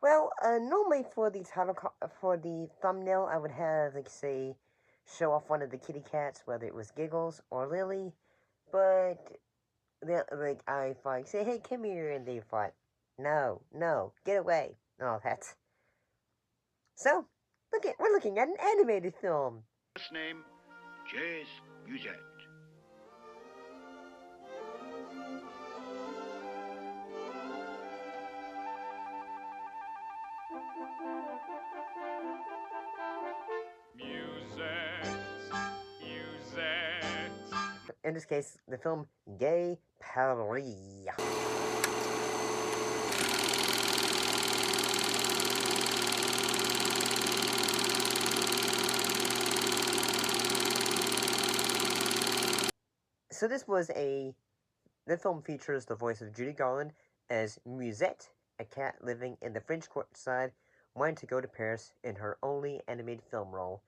Well, normally for the for the thumbnail, I would have, like, say, show off one of the kitty cats, whether it was Giggles or Lily, but I like say, hey, come here, and they thought, no, no, get away, and all that. So, we're looking at an animated film. First name, J.S. Musette. In this case, the film Gay Purr-ee. So the film features the voice of Judy Garland as Musette, a cat living in the French countryside, wanting to go to Paris in her only animated film role,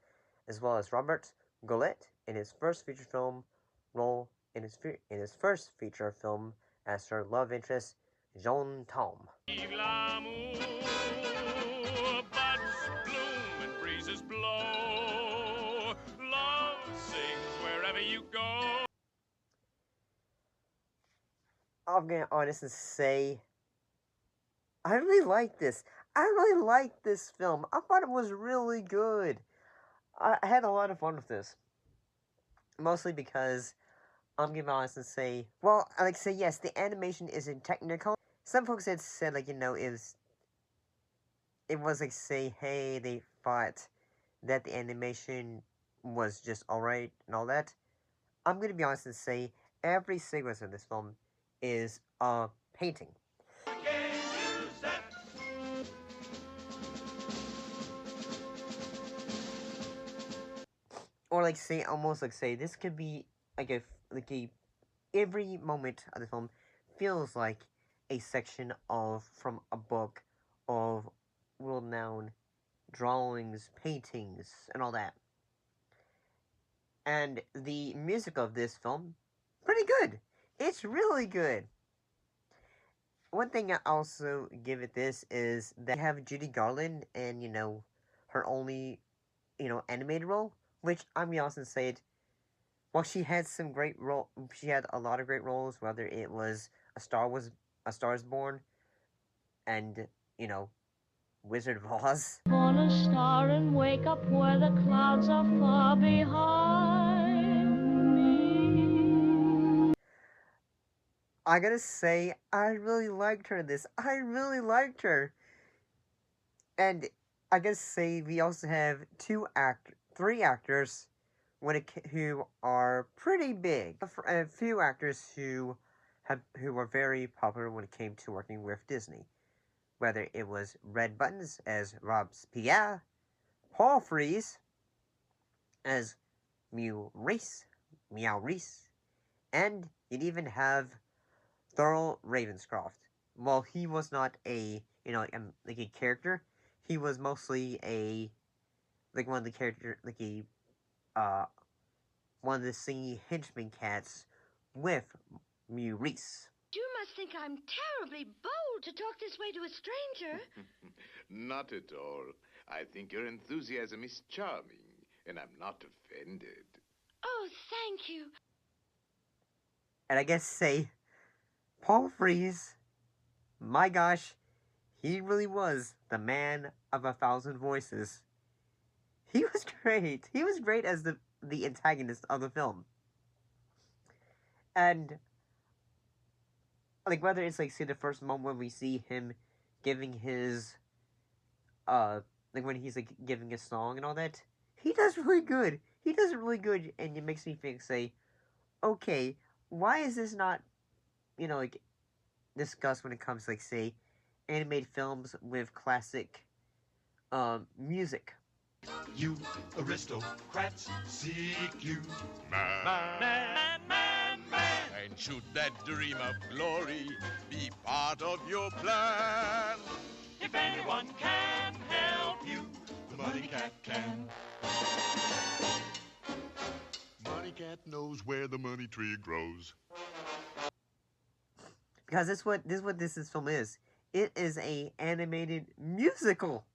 as well as Robert Goulet in his first feature film role in his first feature film as her love interest, Jean Tom. I'm gonna honestly say, I really like this. I really like this film. I thought it was really good. I had a lot of fun with this. Mostly because, I'm gonna be honest and say, well, I like to say, yes, the animation isn't technical. Some folks had said, like, it was like, say, hey, they thought that the animation was just alright and all that. I'm gonna be honest and say, every sequence of this film is a painting. Or like say, almost like say, this could be like every moment of the film feels like a section from a book of world-renowned drawings, paintings, and all that. And the music of this film, pretty good. It's really good. One thing I also give it this is that you have Judy Garland and, her only, animated role, which I'm be honest and say it, well, she had a lot of great roles, whether it was A Star Is Born, and, Wizard of Oz. On a star and wake up where the clouds are far behind me. I gotta say, I really liked her in this. I really liked her. And I gotta say, we also have three actors who are pretty big. A few actors who were very popular when it came to working with Disney. Whether it was Red Buttons as Robespierre, Paul Frees as Meow Reese, and you'd even have Thurl Ravenscroft. While he was not a like a character, he was mostly one of the one of the singing henchman cats with Mew Reese. You must think I'm terribly bold to talk this way to a stranger. Not at all. I think your enthusiasm is charming, and I'm not offended. Oh, thank you. And I guess say, Paul Frees, my gosh, he really was the man of 1,000 voices. He was great. He was great as the antagonist of the film. And like, whether it's like, say, the first moment when we see him giving his like when he's like giving a song and all that, he does really good. He does it really good, and it makes me think, say, okay, why is this not, like, discussed when it comes to, like, say, animated films with classic music? You aristocrats seek you, Man. And should that dream of glory be part of your plan? If anyone can help you, the Money Cat can. Money Cat knows knows where the money tree grows. Because this is what this film is. It is a animated musical.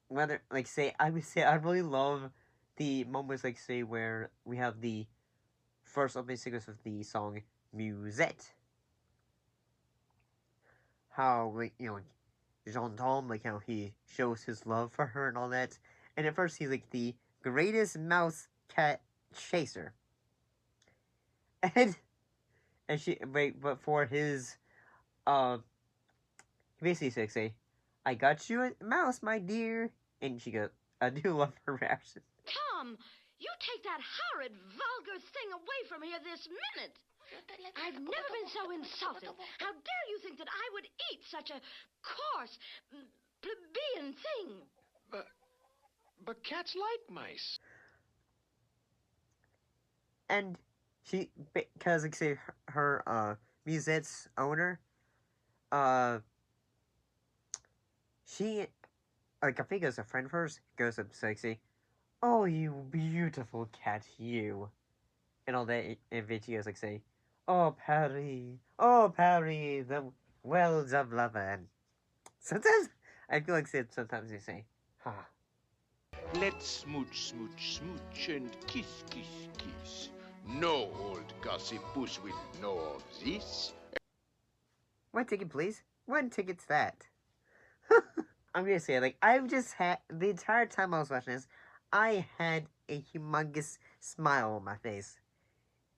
Whether like say I would say I really love the moments like say where we have the first opening sequence of the song Musette. How like Jean Tom like how he shows his love for her and all that. And at first he's like the greatest mouse cat chaser. And she but for his he basically says, say, I got you a mouse, my dear. And she goes, I do love her reaction. Tom, you take that horrid, vulgar thing away from here this minute. I've never been so insulted. How dare you think that I would eat such a coarse, plebeian thing? But cats like mice. And she, because like say her Musette's owner, she, like I think it was a friend of hers, goes up to like say, oh you beautiful cat you, and all that, and then she goes like say, oh Purr-ee, the wells of love. And sometimes I feel like sometimes they say, ah. Let's smooch, smooch, smooch, and kiss, kiss, kiss. No old gossip puss will know of this. One ticket, please. One ticket's that. I'm gonna say, like, I've just had, the entire time I was watching this, I had a humongous smile on my face.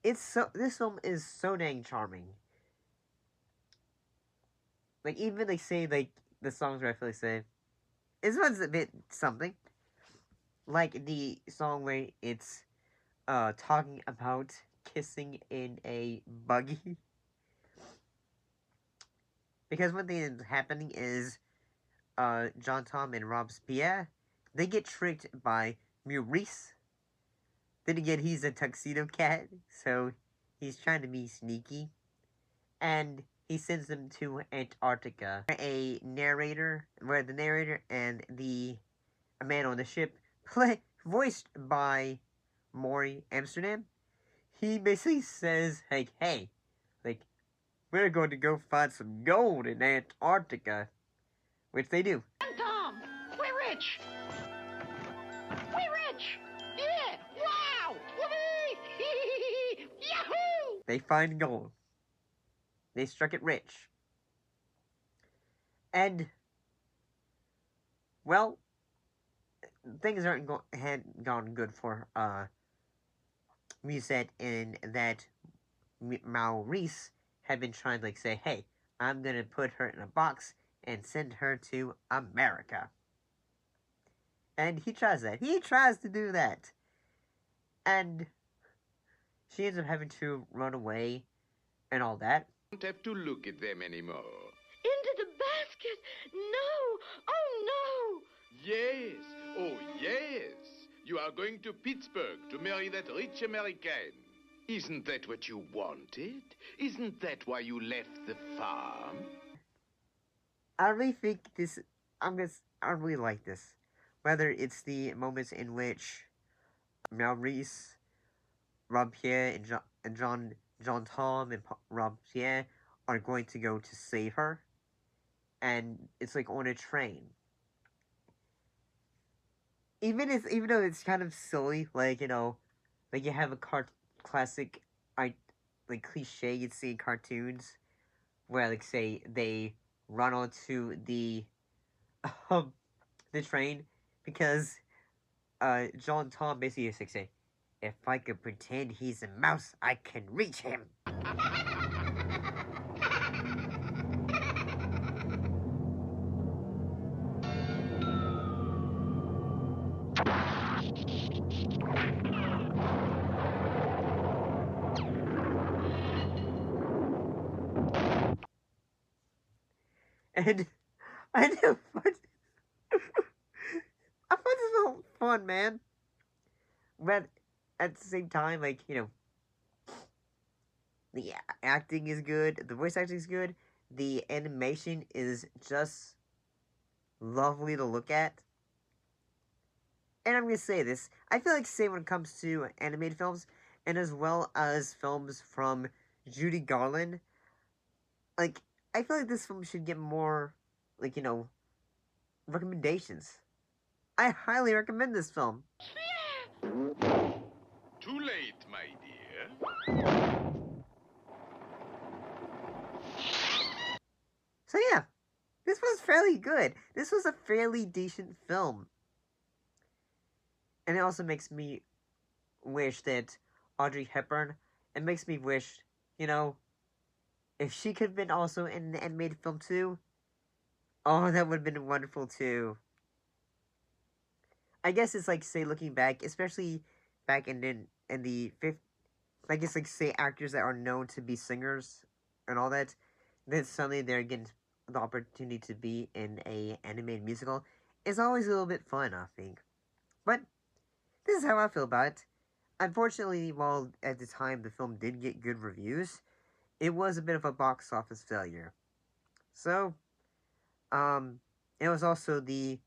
This film is so dang charming. Like, even, like, say, like, the songs where I feel like say, this one's a bit something. Like, the song where it's, talking about kissing in a buggy. Because one thing that's happening is, John Tom and Robespierre, they get tricked by Maurice. Then again, he's a tuxedo cat, so he's trying to be sneaky. And he sends them to Antarctica. A narrator, where the narrator and the man on the ship, voiced by Maury Amsterdam, he basically says, like, hey, like, we're going to go find some gold in Antarctica. Which they do. And Tom, we're rich. We're rich. Yeah. Wow. Whoopee. Yahoo. They find gold. They struck it rich. And, well, things aren't had gone good for Musette in that Maurice had been trying to like say, hey, I'm gonna put her in a box and send her to America. And he tries that. He tries to do that. And she ends up having to run away and all that. Don't have to look at them anymore. Into the basket. No. Oh, no. Yes, oh yes. You are going to Pittsburgh to marry that rich American. Isn't that what you wanted? Isn't that why you left the farm? I really think this, I really like this. Whether it's the moments in which Maurice, Robespierre, and John Tom and Robespierre are going to go to save her. And it's like on a train. Even though it's kind of silly, like, like you have a classic, like cliche you'd see in cartoons, where like say they run onto the train because John Tom basically is like say, if I could pretend he's a mouse, I can reach him. And I know, I find this all fun, man. But at the same time, like, the acting is good, the voice acting is good, the animation is just lovely to look at. and I'm gonna say this, I feel like, say, when it comes to animated films, and as well as films from Judy Garland, like, I feel like this film should get more, like, recommendations. I highly recommend this film. Too late, my dear. So yeah, this was fairly good. This was a fairly decent film. And it also makes me wish that Audrey Hepburn, it makes me wish, if she could have been also in an animated film too, oh, that would have been wonderful too. I guess it's like, say, looking back, especially back in the fifth, I guess, like, say, actors that are known to be singers and all that, then suddenly they're getting the opportunity to be in a animated musical. It's always a little bit fun, I think. But this is how I feel about it. Unfortunately, while at the time the film did get good reviews, it was a bit of a box office failure. So, it was also the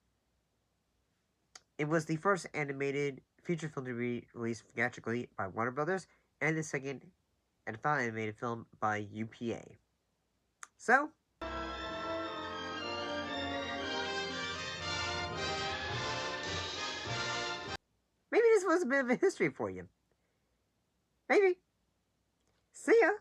first animated feature film to be released theatrically by Warner Brothers, and the second and final animated film by UPA. So, maybe this was a bit of a history for you. Maybe. See ya!